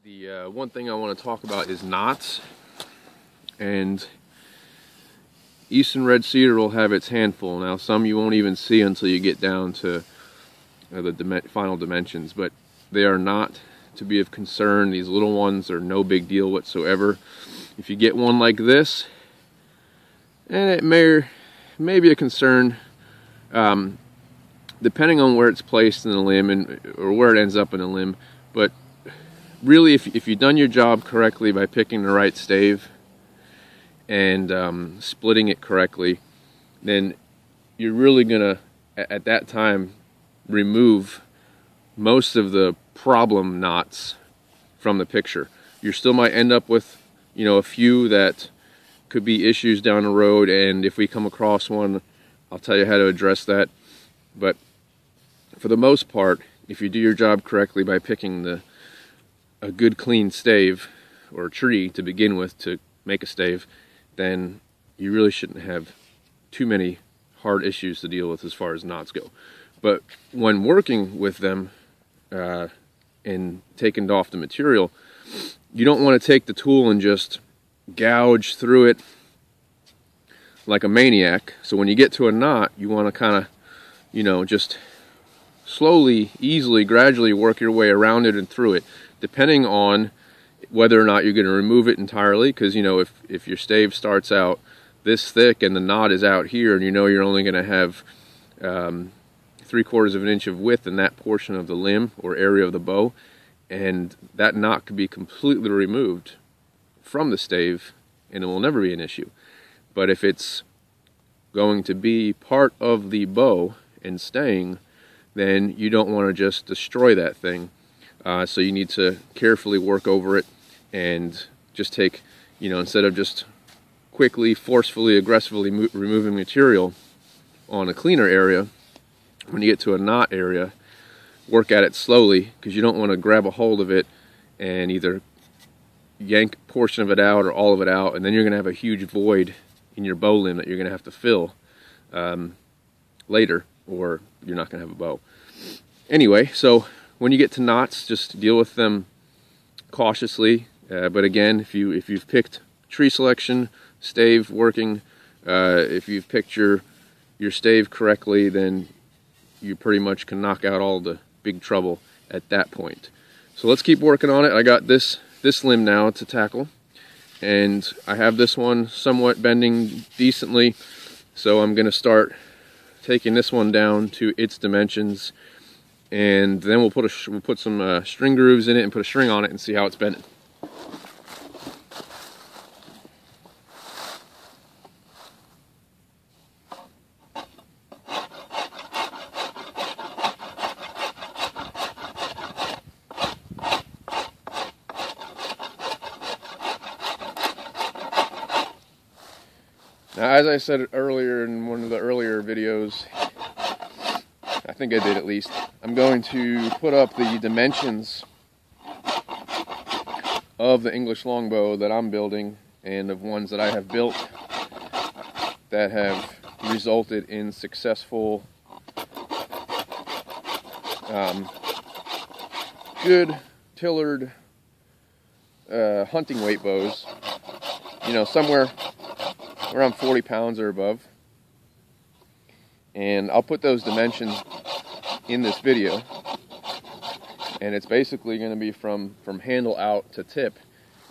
The one thing I want to talk about is knots, and Eastern Red Cedar will have its handful. Now some you won't even see until you get down to the final dimensions, but they are not to be of concern. These little ones are no big deal whatsoever. If you get one like this, and it may be a concern, depending on where it's placed in the limb or where it ends up in the limb, but really, if you've done your job correctly by picking the right stave and splitting it correctly, then you're really gonna, at that time, remove most of the problem knots from the picture. You still might end up with, a few that could be issues down the road, and if we come across one, I'll tell you how to address that. But for the most part, if you do your job correctly by picking a good clean stave or tree to begin with to make a stave, then you really shouldn't have too many hard issues to deal with as far as knots go. But when working with them and taking off the material, you don't want to take the tool and just gouge through it like a maniac. So when you get to a knot, you want to kind of, just slowly, easily, gradually work your way around it and through it, depending on whether or not you're going to remove it entirely. Because if your stave starts out this thick and the knot is out here, and you're only going to have 3/4 of an inch of width in that portion of the limb or area of the bow, and that knot could be completely removed from the stave and it will never be an issue. But if it's going to be part of the bow and staying, then you don't want to just destroy that thing. So you need to carefully work over it and just take, instead of just quickly, forcefully, aggressively removing material on a cleaner area, when you get to a knot area, work at it slowly, because you don't want to grab a hold of it and either yank a portion of it out or all of it out, and then you're going to have a huge void in your bow limb that you're going to have to fill later, or you're not going to have a bow. Anyway, so when you get to knots, just deal with them cautiously. But again, if you've picked tree selection, stave working, if you've picked your stave correctly, then you pretty much can knock out all the big trouble at that point. So let's keep working on it. I got this limb now to tackle, and I have this one somewhat bending decently, so I'm going to start taking this one down to its dimensions, and then we'll put some string grooves in it and put a string on it and see how it's bending. Now, as I said earlier in one of the earlier videos, I think I did at least, I'm going to put up the dimensions of the English longbow that I'm building and of ones that I have built that have resulted in successful, good tillered hunting weight bows, somewhere around 40 pounds or above. And I'll put those dimensions in this video, and it's basically going to be from handle out to tip.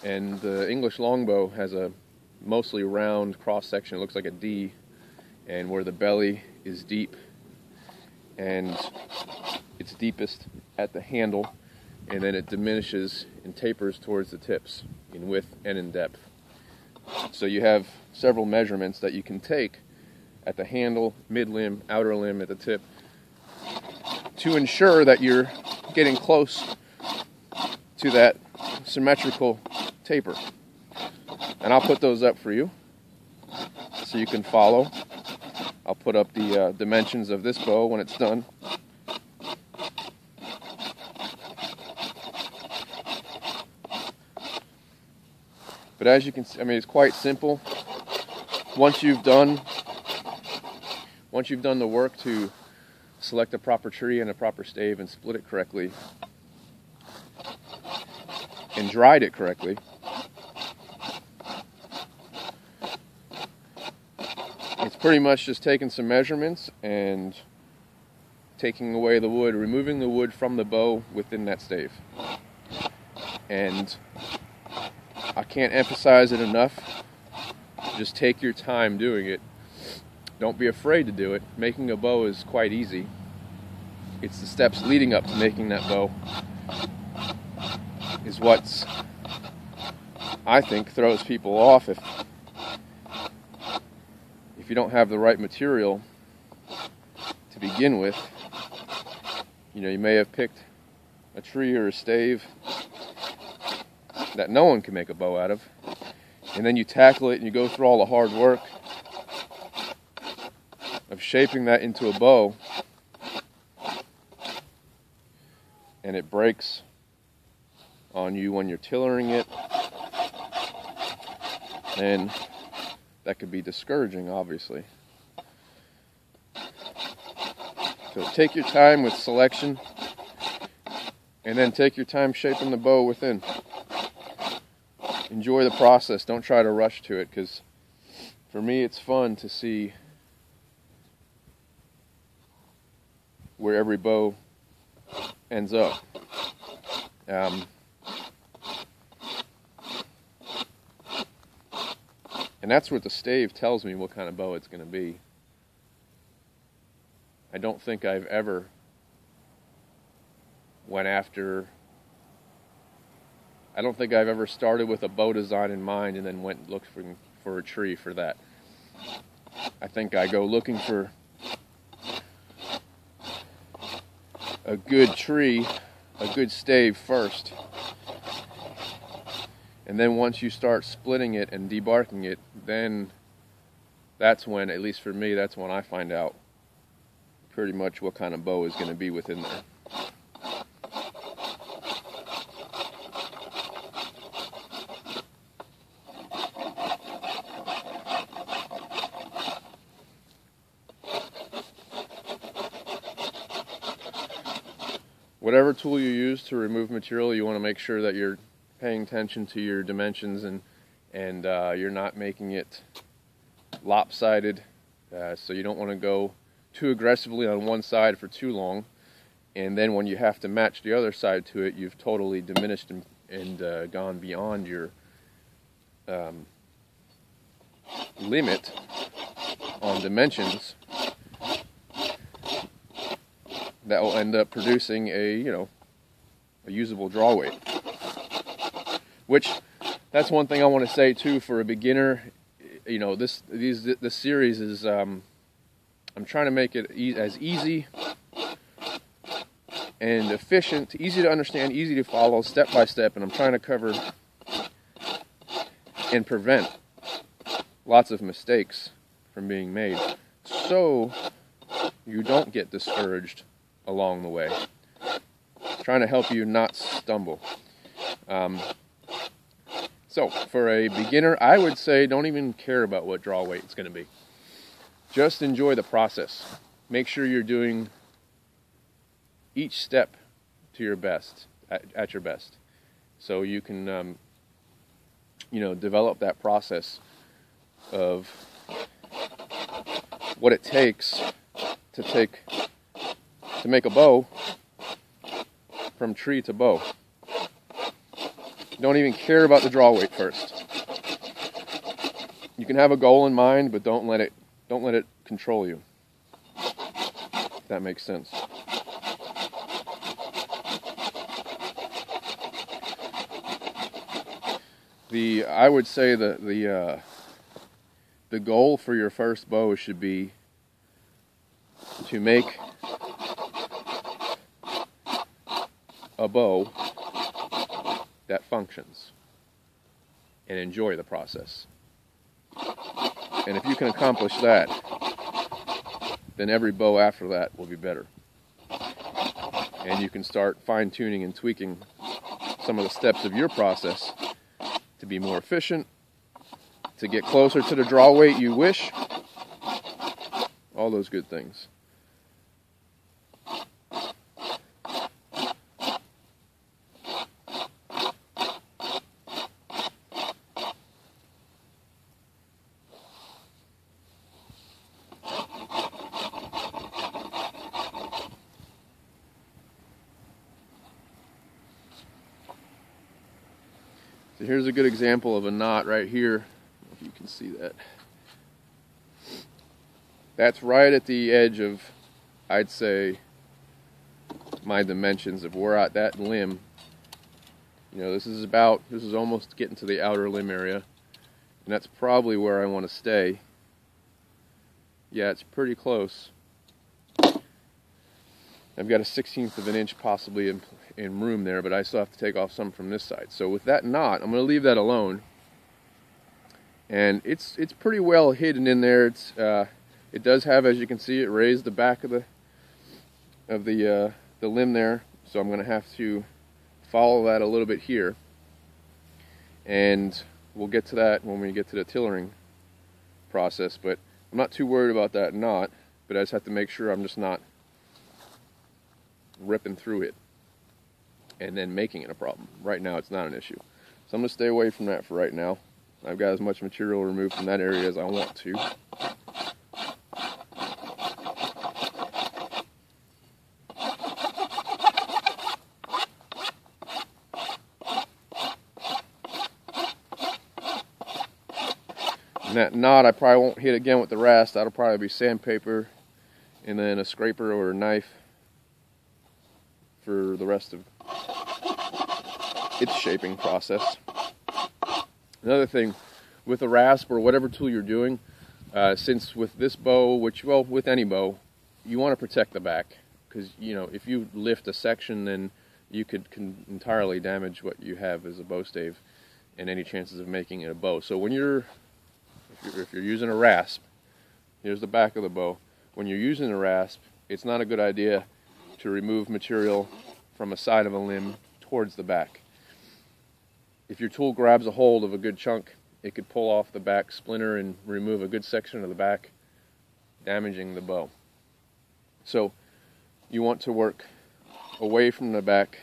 And the English longbow has a mostly round cross section. It looks like a D, and where the belly is deep, and it's deepest at the handle, and then it diminishes and tapers towards the tips in width and in depth. So you have several measurements that you can take at the handle, mid-limb, outer limb, at the tip, to ensure that you're getting close to that symmetrical taper. And I'll put those up for you so you can follow. I'll put up the dimensions of this bow when it's done. But as you can see, it's quite simple. Once you've done the work to select a proper tree and a proper stave and split it correctly, and dried it correctly, it's pretty much just taking some measurements and taking away the wood, removing the wood from the bow within that stave. And I can't emphasize it enough. Just take your time doing it. Don't be afraid to do it. Making a bow is quite easy. It's the steps leading up to making that bow is what's, I think, throws people off. If you don't have the right material to begin with, you know, you may have picked a tree or a stave that no one can make a bow out of, and then you tackle it and you go through all the hard work of shaping that into a bow, and it breaks on you when you're tillering it, and that could be discouraging, obviously. So take your time with selection, and then take your time shaping the bow within. Enjoy the process. Don't try to rush to it, because for me it's fun to see where every bow ends up. And that's what the stave tells me what kind of bow it's going to be. I don't think I've ever I don't think I've ever started with a bow design in mind and then went and looked for a tree for that. I think I go looking for a good tree, a good stave first. And then once you start splitting it and debarking it, then that's when, at least for me, that's when I find out pretty much what kind of bow is going to be within there. Whatever tool you use to remove material, you want to make sure that you're paying attention to your dimensions and you're not making it lopsided. So you don't want to go too aggressively on one side for too long, and then when you have to match the other side to it, you've totally diminished and gone beyond your limit on dimensions. That will end up producing a usable draw weight. Which, that's one thing I want to say too for a beginner. You know, this series is I'm trying to make it as easy and efficient, easy to understand, easy to follow, step by step, and I'm trying to cover and prevent lots of mistakes from being made, so you don't get discouraged along the way. Trying to help you not stumble. So for a beginner, I would say don't even care about what draw weight it's going to be. Just enjoy the process. Make sure you're doing each step to your best, at your best, so you can develop that process of what it takes to make a bow from tree to bow. Don't even care about the draw weight first. You can have a goal in mind, but don't let it control you. If that makes sense. I would say the goal for your first bow should be to make a bow that functions and enjoy the process. And if you can accomplish that, then every bow after that will be better. And you can start fine-tuning and tweaking some of the steps of your process to be more efficient, to get closer to the draw weight you wish, all those good things. So here's a good example of a knot right here. I don't know if you can see that. That's right at the edge of, I'd say, my dimensions of where at that limb. You know, this is almost getting to the outer limb area, and that's probably where I want to stay. Yeah, it's pretty close. I've got a 1/16 of an inch possibly in room there, but I still have to take off some from this side. So with that knot, I'm going to leave that alone. And it's pretty well hidden in there. It does have, as you can see, it raised the back of the limb there. So I'm going to have to follow that a little bit here. And we'll get to that when we get to the tillering process. But I'm not too worried about that knot, but I just have to make sure I'm just not ripping through it and then making it a problem. Right now it's not an issue. So I'm going to stay away from that for right now. I've got as much material removed from that area as I want to. And that knot I probably won't hit again with the rasp. That'll probably be sandpaper and then a scraper or a knife for the rest of its shaping process. Another thing, with a rasp or whatever tool you're doing, since with this bow, well, with any bow, you want to protect the back, because you know if you lift a section, then you can entirely damage what you have as a bow stave, and any chances of making it a bow. So when if you're using a rasp, here's the back of the bow. When you're using a rasp, it's not a good idea to remove material from a side of a limb towards the back. If your tool grabs a hold of a good chunk, it could pull off the back splinter and remove a good section of the back, damaging the bow. So you want to work away from the back.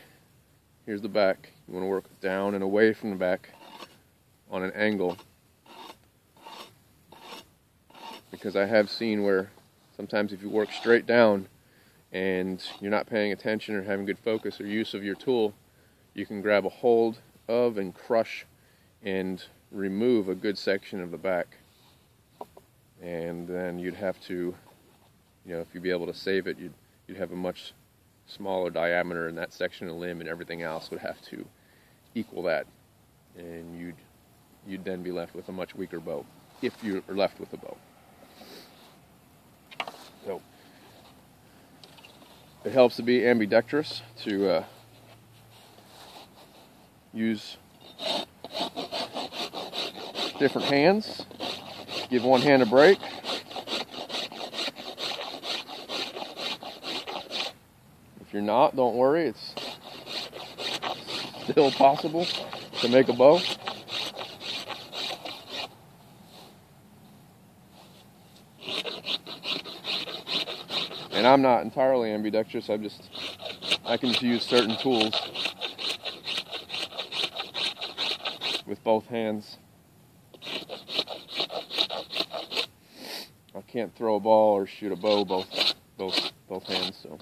Here's the back. You want to work down and away from the back on an angle, because I have seen where sometimes if you work straight down and you're not paying attention or having good focus or use of your tool, you can grab a hold of and crush and remove a good section of the back. And then you'd have to, you know, if you'd be able to save it, you'd have a much smaller diameter in that section of limb, and everything else would have to equal that. And you'd then be left with a much weaker bow, if you are left with a bow. So it helps to be ambidextrous, to use different hands, give one hand a break. If you're not, don't worry, it's still possible to make a bow. And I'm not entirely ambidextrous, I can just use certain tools with both hands. I can't throw a ball or shoot a bow both hands, so.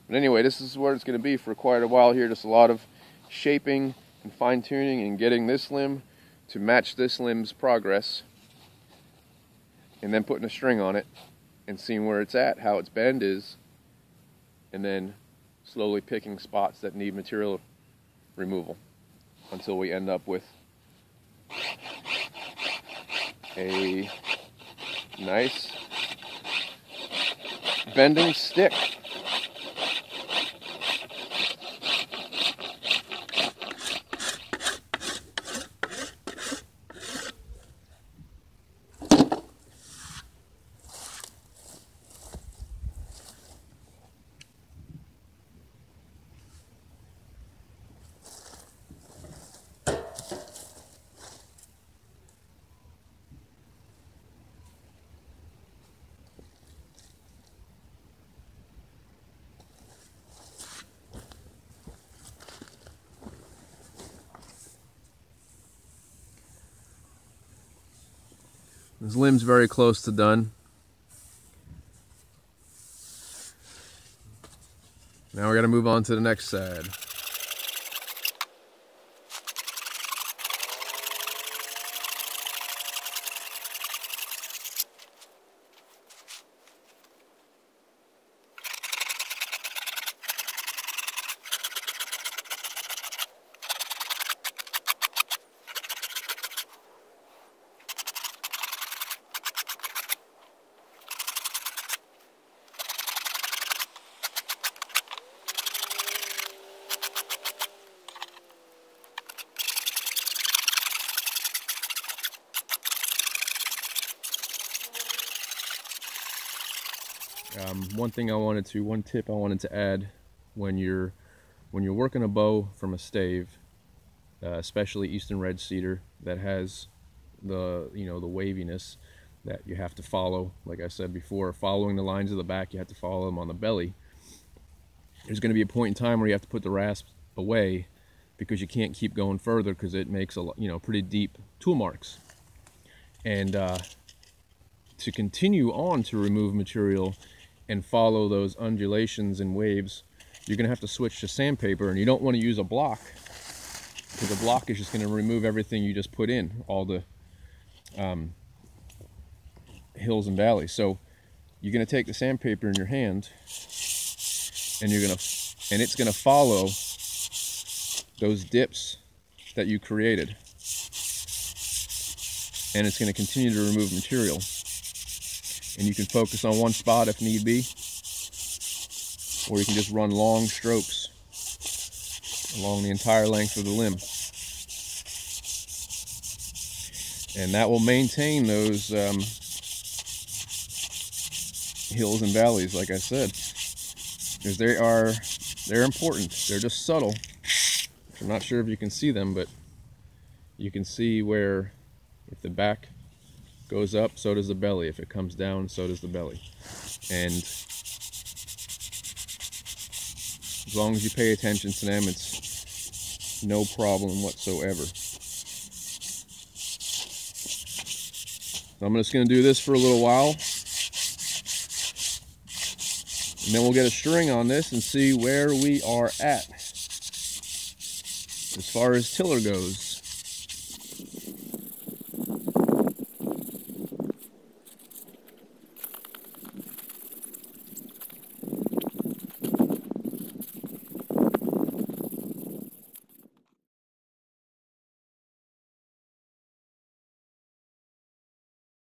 But anyway, this is where it's going to be for quite a while here. Just a lot of shaping and fine-tuning and getting this limb to match this limb's progress, and then putting a string on it and seeing where it's at, how its bend is, and then slowly picking spots that need material removal until we end up with a nice bending stick. This limb's very close to done. Now we got to move on to the next side. One tip I wanted to add when you're working a bow from a stave, especially Eastern Red Cedar that has the the waviness that you have to follow. Like I said before, following the lines of the back, you have to follow them on the belly. There's going to be a point in time where you have to put the rasp away because you can't keep going further because it makes pretty deep tool marks. And to continue on to remove material and follow those undulations and waves, you're going to have to switch to sandpaper, and you don't want to use a block because a block is just going to remove everything you just put in, all the hills and valleys. So you're going to take the sandpaper in your hand, and it's going to follow those dips that you created, and it's going to continue to remove material. And you can focus on one spot if need be, or you can just run long strokes along the entire length of the limb. And that will maintain those hills and valleys, like I said, because they're important. They're just subtle. I'm not sure if you can see them, but you can see where if the back goes up, so does the belly. If it comes down, so does the belly. And as long as you pay attention to them, it's no problem whatsoever. So I'm just going to do this for a little while, and then we'll get a string on this and see where we are at as far as tiller goes.